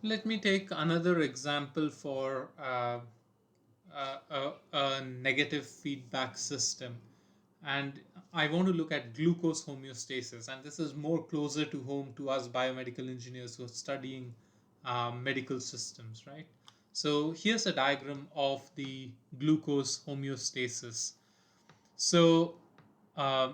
Let me take another example for a negative feedback system. And I want to look at glucose homeostasis. And this is more closer to home to us biomedical engineers who are studying medical systems, right? So here's a diagram of the glucose homeostasis. So uh,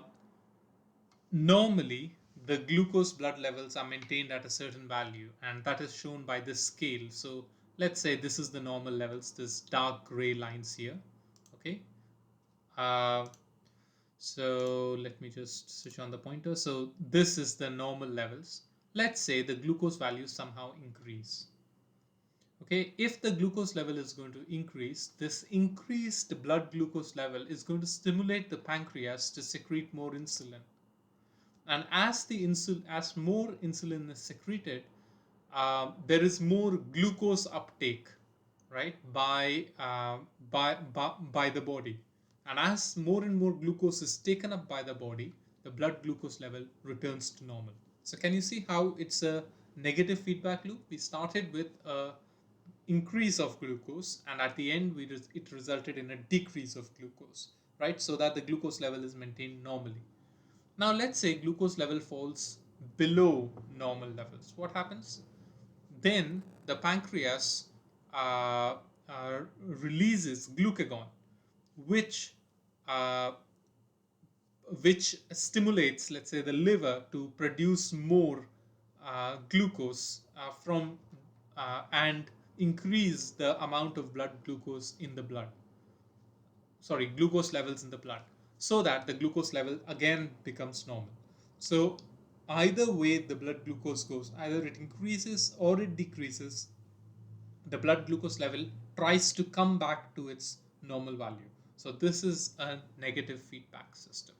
normally, the glucose blood levels are maintained at a certain value, and that is shown by this scale. So, let's say this is the normal levels, this dark gray lines here. Okay. Uh, so, let me just switch on the pointer. So, this is the normal levels. Let's say the glucose values somehow increase. Okay, if the glucose level is going to increase, this increased blood glucose level is going to stimulate the pancreas to secrete more insulin, and as more insulin is secreted, there is more glucose uptake, right, by the body. And as more and more glucose is taken up by the body, the blood glucose level returns to normal. So can you see how it's a negative feedback loop? We started with a increase of glucose, and at the end it resulted in a decrease of glucose, right, so that the glucose level is maintained normally. Now, let's say glucose level falls below normal levels. What happens? Then the pancreas releases glucagon, which uh, which stimulates, let's say, the liver to produce more glucose and increase the amount of blood glucose in the blood. Sorry, glucose levels in the blood, so that the glucose level again becomes normal. So either way the blood glucose goes, either it increases or it decreases, the blood glucose level tries to come back to its normal value. So this is a negative feedback system.